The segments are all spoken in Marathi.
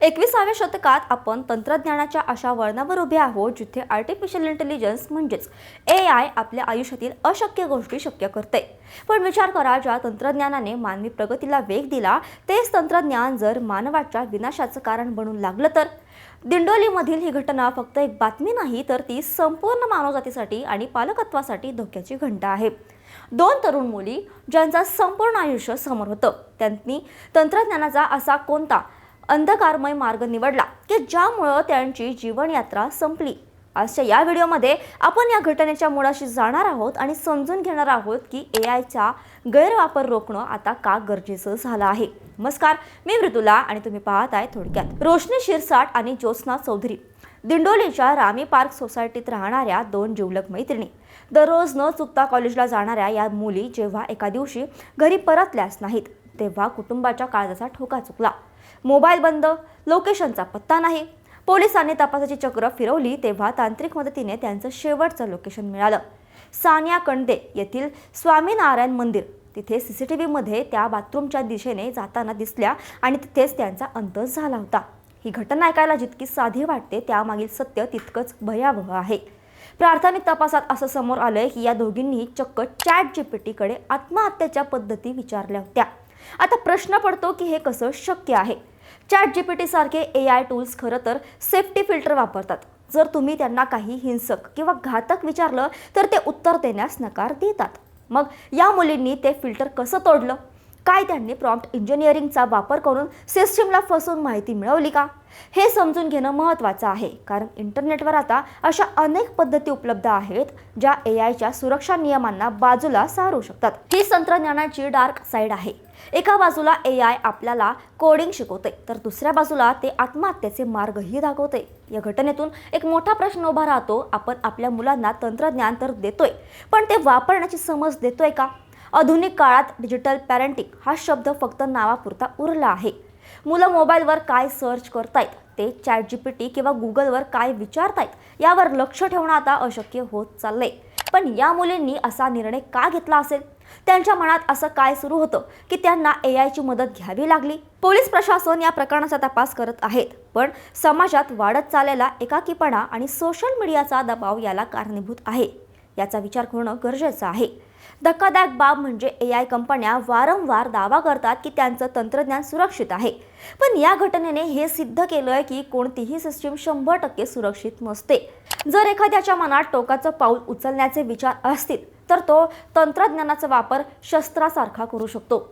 21व्या शतकात आपण तंत्रज्ञानाच्या अशा वळणावर उभे आहोत जिथे आर्टिफिशियल इंटेलिजन्स म्हणजेच AI आपल्या आयुष्यातील अशक्य गोष्टी शक्य करते। पण विचार करा, ज्या तंत्रज्ञानाने मानवी प्रगतीला वेग दिला तेच तंत्रज्ञान जर मानवाच्या विनाशाचं कारण बनून लागलं तर? दिंडोलीमधील ही घटना फक्त एक बातमी नाही, तर ती संपूर्ण मानवजातीसाठी आणि पालकत्वासाठी धोक्याची घंटा आहे। दोन तरुण मुली ज्यांचं संपूर्ण आयुष्य समोर होतं, त्यांनी तंत्रज्ञानाचा असा कोणता अंधकारमय मार्ग निवडला की ज्यामुळे त्यांची जीवनयात्रा संपली। आजच्या या व्हिडिओमध्ये आपण या घटनेच्या मुळाशी जाणार आहोत आणि समजून घेणार आहोत की AIचा गैरवापर रोखणं आता का गरजेचं झालं आहे। नमस्कार, मी मृदुला आणि तुम्ही पाहताय थोडक्यात। रोशनी शिरसाट आणि ज्योत्स्ना चौधरी दिंडोलीच्या रामी पार्क सोसायटीत राहणाऱ्या दोन जिवलग मैत्रिणी। दररोज न चुकता कॉलेजला जाणाऱ्या या मुली जेव्हा एका दिवशी घरी परतल्याच नाहीत तेव्हा कुटुंबाच्या काळजाचा ठोका चुकला। मोबाईल बंद, लोकेशनचा पत्ता नाही। पोलिसांनी तपासाची चक्र फिरवली तेव्हा तांत्रिक मदतीने त्यांचं शेवटचं लोकेशन मिळालं। सानिया कंडे येथील स्वामीनारायण मंदिर। तिथे CCTV मध्ये त्या बाथरूमच्या दिशेने जाताना दिसल्या आणि तिथेच त्यांचा अंत झाला होता। ही घटना ऐकायला जितकी साधी वाटते त्यामागील सत्य तितकंच भयावह आहे। प्राथमिक तपासात असं समोर आलंय की या दोघींनी चक्क ChatGPTकडे आत्महत्येच्या पद्धती विचारल्या होत्या। आता प्रश्न पडतो की हे कसं शक्य आहे? ChatGPT सारखे AI टूल्स खरं तर सेफ्टी फिल्टर वापरतात। जर तुम्ही त्यांना काही हिंसक किंवा घातक विचारलं तर ते उत्तर देण्यास नकार देतात। मग या मुलींनी ते फिल्टर कसं तोडलं? काय त्यांनी प्रॉम्प्ट इंजिनिअरिंगचा वापर करून सिस्टीमला फसवून माहिती मिळवली का? हे समजून घेणं महत्त्वाचं आहे, कारण इंटरनेटवर आता अशा अनेक पद्धती उपलब्ध आहेत ज्या AIच्या सुरक्षा नियमांना बाजूला सारू शकतात। ही तंत्रज्ञानाची डार्क साईड आहे। एका बाजूला AI आपल्याला कोडिंग शिकवते तर दुसऱ्या बाजूला ते आत्महत्येचे मार्गही दाखवते। या घटनेतून एक मोठा प्रश्न उभा राहतो, आपण आपल्या मुलांना तंत्रज्ञान तर देतोय, पण ते वापरण्याची समज देतोय का? आधुनिक काळात डिजिटल पॅरेंटिंग हा शब्द फक्त नावापुरता उरला आहे। मुलं मोबाईलवर काय सर्च करतायत, ते ChatGPT किंवा Googleवर काय विचारतायत यावर लक्ष ठेवणं आता अशक्य होत चाललंय। पण या मुलींनी असा निर्णय का घेतला असेल? त्यांच्या मनात असं काय सुरू होतं की त्यांना AIची मदत घ्यावी लागली? पोलीस प्रशासन या प्रकरणाचा तपास करत आहेत, पण समाजात वाढत चाललेला एकाकीपणा आणि सोशल मीडियाचा दबाव याला कारणीभूत आहे। याचा विचार करणं गरजेचं आहे। धक्कादायक बाब म्हणजे AI कंपन्या वारंवार दावा करतात की त्यांचं तंत्रज्ञान सुरक्षित आहे, पण या घटनेने हे सिद्ध केलंय की कोणतीही सिस्टीम 100% सुरक्षित नसते। जर एखाद्याच्या मनात टोकाचं पाऊल उचलण्याचे विचार असतील तर तो तंत्रज्ञानाचा वापर शस्त्रासारखा करू शकतो।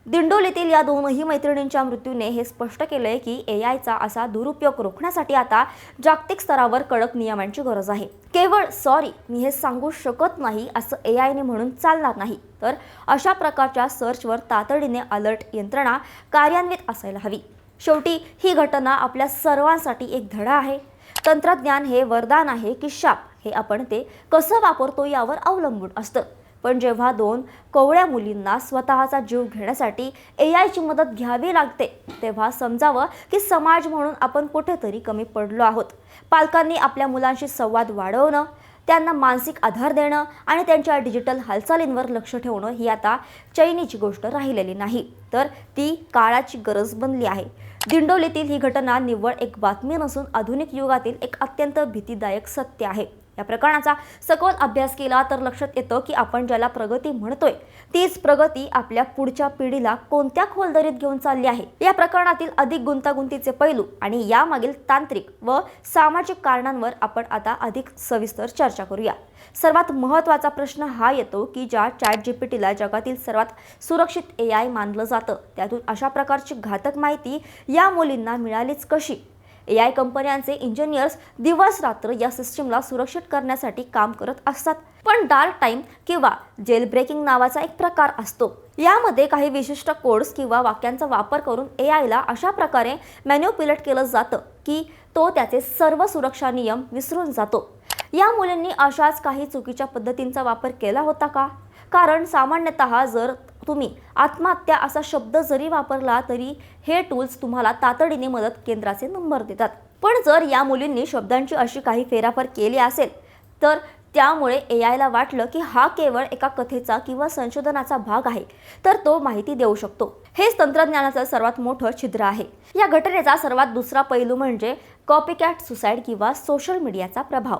दिंडोलीतील या दोनही मैत्रिणींच्या मृत्यूने हे स्पष्ट केलंय की AIचा असा दुरुपयोग रोखण्यासाठी आता जागतिक स्तरावर कडक नियमांची गरज आहे। केवळ सॉरी मी हे सांगू शकत नाही असं AIने म्हणून चालणार नाही, तर अशा प्रकारच्या सर्चवर तातडीने अलर्ट यंत्रणा कार्यान्वित असायला हवी। शेवटी ही घटना आपल्या सर्वांसाठी एक धडा आहे। तंत्रज्ञान हे वरदान आहे की शाप हे आपण ते कसं वापरतो यावर अवलंबून असतं। पण जेव्हा दोन कोवळ्या मुलींना स्वतःचा जीव घेण्यासाठी AIची मदत घ्यावी लागते तेव्हा समजावं की समाज म्हणून आपण कुठेतरी कमी पडलो आहोत। पालकांनी आपल्या मुलांशी संवाद वाढवणं, त्यांना मानसिक आधार देणं आणि त्यांच्या डिजिटल हालचालींवर लक्ष ठेवणं ही आता चैनीची गोष्ट राहिलेली नाही, तर ती काळाची गरज बनली आहे। दिंडोलीतील ही घटना निव्वळ एक बातमी नसून आधुनिक युगातील एक अत्यंत भीतीदायक सत्य आहे। या प्रकरणाचा सखोल अभ्यास केला तर लक्षात येतं की आपण ज्याला प्रगती म्हणतोय तीच प्रगती आपल्या पुढच्या पिढीला कोणत्या खोलदरीत घेऊन चालली आहे। या प्रकरणातील अधिक गुंतागुंतीचे पैलू आणि यामागील तांत्रिक व सामाजिक कारणांवर आपण आता अधिक सविस्तर चर्चा करूया। सर्वात महत्त्वाचा प्रश्न हा येतो की ज्या ChatGPTला जगातील सर्वात सुरक्षित AI मानलं जातं त्यातून अशा प्रकारची घातक माहिती या मुलींना मिळालीच कशी? AI कंपन्यांचे इंजिनियर्स दिवस रात्र या सिस्टीमला सुरक्षित करण्यासाठी काम करत असतात, पण डार्क टाइम किंवा जेल ब्रेकिंग नावाचा एक प्रकार असतो। यामध्ये काही विशिष्ट कोड्स किंवा वाक्यांचा वापर करून AIला अशा प्रकारे मॅन्युप्युलेट केलं जातं की तो त्याचे सर्व सुरक्षा नियम विसरून जातो। या मुलींनी अशाच काही चुकीच्या पद्धतींचा वापर केला होता का? कारण सामान्यतः जर तुम्ही आत्महत्या असा शब्द जरी वापरला तरी हे टूल्स तुम्हाला तातडीने मदत केंद्राचे नंबर देतात। पण जर या मुलींनी शब्दांची अशी काही फेराफार केली असेल तर त्यामुळे एआयला वाटलं की हा केवळ एका कथेचा किंवा संशोधनाचा भाग आहे, तर तो माहिती देऊ शकतो. हेच तंत्रज्ञानाचं सर्वात मोठं छिद्र आहे. या घटनेचा सर्वात दुसरा पैलू म्हणजे कॉपीकॅट सुसाईड किंवा सोशल मीडियाचा प्रभाव.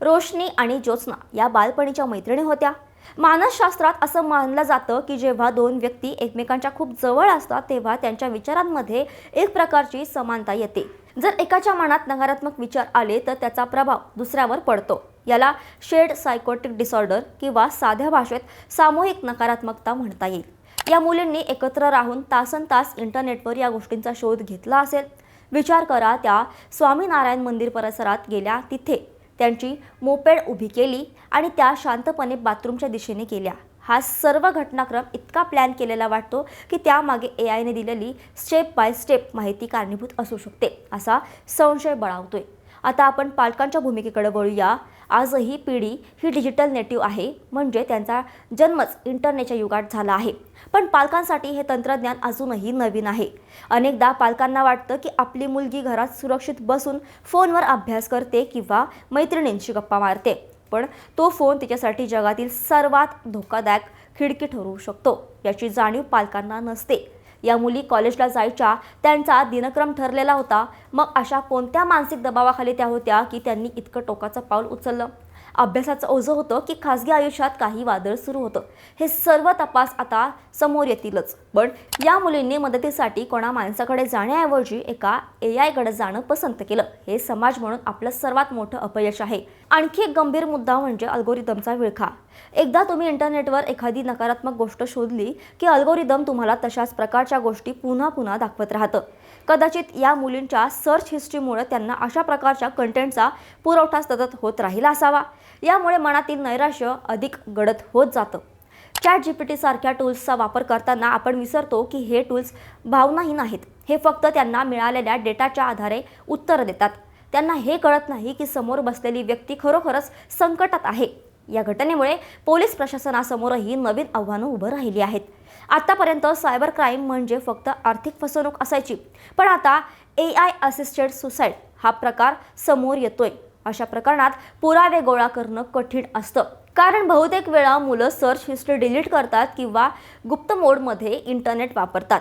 रोशनी आणि ज्योत्स्ना या बालपणीच्या मैत्रिणी होत्या. मानसशास्त्रात असं मानलं जातं की जेव्हा दोन व्यक्ती एकमेकांच्या खूप जवळ असतात तेव्हा त्यांच्या विचारांमध्ये एक प्रकारची समानता येते. जर एकाच्या मनात नकारात्मक विचार आले तर त्याचा प्रभाव दुसऱ्यावर पडतो. याला शेड सायकोटिक डिसऑर्डर किंवा साध्या भाषेत सामूहिक नकारात्मकता म्हणता येईल. या मुलींनी एकत्र राहून तासनतास इंटरनेटवर या गोष्टींचा शोध घेतला असेल. विचार करा, त्या स्वामीनारायण मंदिर परिसरात गेल्या, तिथे त्यांची मोपेड उभी केली आणि त्या शांतपणे बाथरूमच्या दिशेने गेल्या. हा सर्व घटनाक्रम इतका प्लॅन केलेला वाटतो की त्यामागे एआयने दिलेली स्टेप बाय स्टेप माहिती कारणीभूत असू शकते, असा संशय बळावतोय. आता आपण पालकांच्या भूमिकेकडे वळूया. आजही पिढी ही डिजिटल नेटिव्ह आहे, म्हणजे त्यांचा जन्मच इंटरनेटच्या युगात झाला आहे. पण पालकांसाठी हे तंत्रज्ञान अजूनही नवीन आहे. अनेकदा पालकांना वाटतं की आपली मुलगी घरात सुरक्षित बसून फोनवर अभ्यास करते किंवा मैत्रिणींशी गप्पा मारते, पण तो फोन तिच्यासाठी जगातील सर्वात धोकादायक खिडकी ठरू शकतो, याची जाणीव पालकांना नसते. या मुली कॉलेजला जायच्या, त्यांचा दिनक्रम ठरलेला होता. मग अशा कोणत्या मानसिक दबावाखाली त्या होत्या की त्यांनी इतकं टोकाचं पाऊल उचललं? अभ्यासाचं ओझं होतं की खासगी आयुष्यात काही वादळ सुरू होतं? हे सर्व तपास आता समोर येतीलच. पण या मुलींनी मदतीसाठी कोणा माणसाकडे जाण्याऐवजी एका एआयकडे जाणं पसंत केलं. हे समाज म्हणून आपलं सर्वात मोठं अपयश आहे. आणखी एक गंभीर मुद्दा म्हणजे अल्गोरिदमचा विळखा. एकदा तुम्ही इंटरनेटवर एखादी नकारात्मक गोष्ट शोधली की अल्गोरिदम तुम्हाला तशाच प्रकारच्या गोष्टी पुन्हा पुन्हा दाखवत राहतं. कदाचित या मुलींच्या सर्च हिस्ट्रीमुळे त्यांना अशा प्रकारच्या कंटेंटचा पुरवठा सतत होत राहिला असावा. यामुळे मनातील नैराश्य अधिक गडद होत जातं. ChatGPT सारख्या टूल्सचा वापर करताना आपण विसरतो की हे टूल्स भावनाही नाहीत. हे फक्त त्यांना मिळालेल्या डेटाच्या आधारे उत्तर देतात. त्यांना हे कळत नाही की समोर बसलेली व्यक्ती खरोखरच संकटात आहे. या घटनेमुळे पोलीस प्रशासनासमोरही नवीन आव्हानं उभं राहिली आहेत. आतापर्यंत सायबर क्राईम म्हणजे फक्त आर्थिक फसवणूक असायची, पण आता AI असिस्टेड सुसाईड हा प्रकार समोर येतोय. अशा प्रकरणात पुरावे गोळा करणं कठीण असतं, कारण बहुतेक वेळा मुलं सर्च हिस्ट्री डिलीट करतात किंवा गुप्त मोडमध्ये इंटरनेट वापरतात.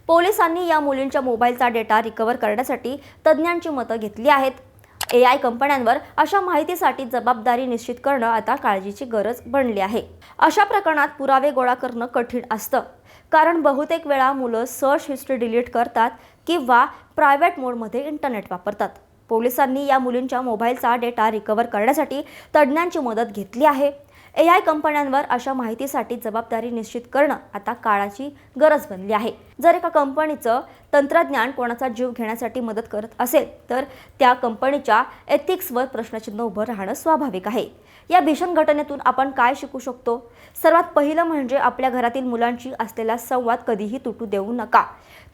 पोलिसांनी या मुलींच्या मोबाईलचा डेटा रिकव्हर करण्यासाठी तज्ज्ञांची मतं घेतली आहेत. AI कंपन्यांवर अशा माहितीसाठी जबाबदारी निश्चित करणं आता काळजीची गरज बनली आहे. अशा प्रकरणात पुरावे गोळा करणं कठीण असतं, कारण बहुतेक वेळा मुलं सर्च हिस्ट्री डिलीट करतात किंवा प्रायव्हेट मोडमध्ये इंटरनेट वापरतात. पोलिसांनी या मुलींच्या मोबाईलचा डेटा रिकव्हर करण्यासाठी तज्ज्ञांची मदत घेतली आहे. AI कंपन्यांवर अशा माहितीसाठी जबाबदारी निश्चित करणं आता काळाची गरज बनली आहे. जर एका कंपनीचं तंत्रज्ञान कोणाचा जीव घेण्यासाठी मदत करत असेल तर त्या कंपनीच्या एथिक्सवर प्रश्नचिन्ह उभं राहणं स्वाभाविक आहे. या भीषण घटनेतून आपण काय शिकू शकतो? सर्वात पहिलं म्हणजे आपल्या घरातील मुलांशी असलेला संवाद कधीही तुटू देऊ नका.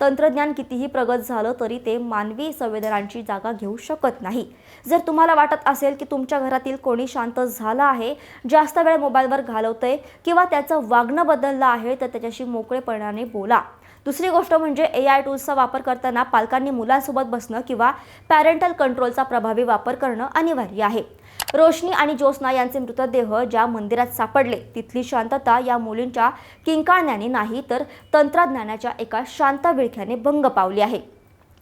तंत्रज्ञान कितीही प्रगत झालं तरी ते मानवी संवेदनांची जागा घेऊ शकत नाही. जर तुम्हाला वाटत असेल की तुमच्या घरातील कोणी शांत झालं आहे, जास्त वेळ मोबाईलवर घालवतंय किंवा त्याचं वागणं बदललं आहे, तर त्याच्याशी मोकळेपणाने बोला. दुसरी गोष्ट म्हणजे AI टूल्सचा वापर करताना पालकांनी मुलांसोबत बसणं किंवा पॅरेंटल कंट्रोलचा प्रभावी वापर करणं अनिवार्य आहे. रोशनी आणि ज्योत्स्ना यांचे मृतदेह ज्या मंदिरात सापडले तिथली शांतता या मुलींच्या किंकाळण्याने नाही, तर तंत्रज्ञानाच्या एका शांत विळख्याने भंग पावली आहे.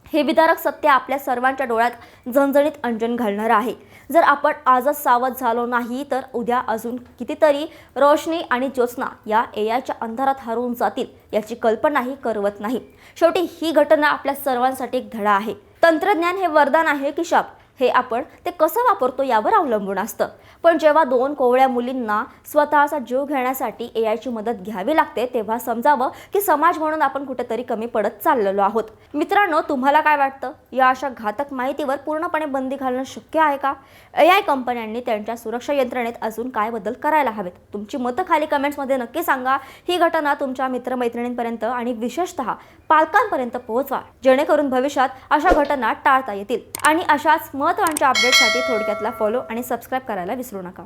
हे विदारक सत्य आपल्या सर्वांच्या डोळ्यात झणझणीत अंजन घालणारं आहे. जर आपण आजच सावध झालो नाही तर उद्या अजून कितीतरी रोशनी आणि ज्योत्स्ना या AIच्या अंधारात हरवून जातील, याची कल्पनाही करवत नाही. शेवटी ही घटना आपल्या सर्वांसाठी एक धडा आहे. तंत्रज्ञान हे वरदान आहे की शाप, हे आपण ते कसं वापरतो यावर अवलंबून असतं. पण जेव्हा दोन कोवळ्या मुलींना स्वतःचा जीव घेण्यासाठी AIची मदत घ्यावी लागते, तेव्हा समजावं की समाज म्हणून आपण कुठेतरी कमी पडत चाललेलो आहोत. मित्रांनो, तुम्हाला काय वाटतं? या अशा घातक माहितीवर पूर्णपणे बंदी घालणं शक्य आहे का? AI कंपन्यांनी त्यांच्या सुरक्षा यंत्रणेत अजून काय बदल करायला हवेत? तुमची मतं खाली कमेंट्समध्ये नक्की सांगा. ही घटना तुमच्या मित्रमैत्रिणींपर्यंत आणि विशेषतः पालकांपर्यंत पोहोचवा, जेणेकरून भविष्यात अशा घटना टाळता येतील. आणि अशाच महत्त्वाच्या अपडेटसाठी थोडक्यातला फॉलो आणि सबस्क्राईब करायला विसरू नका.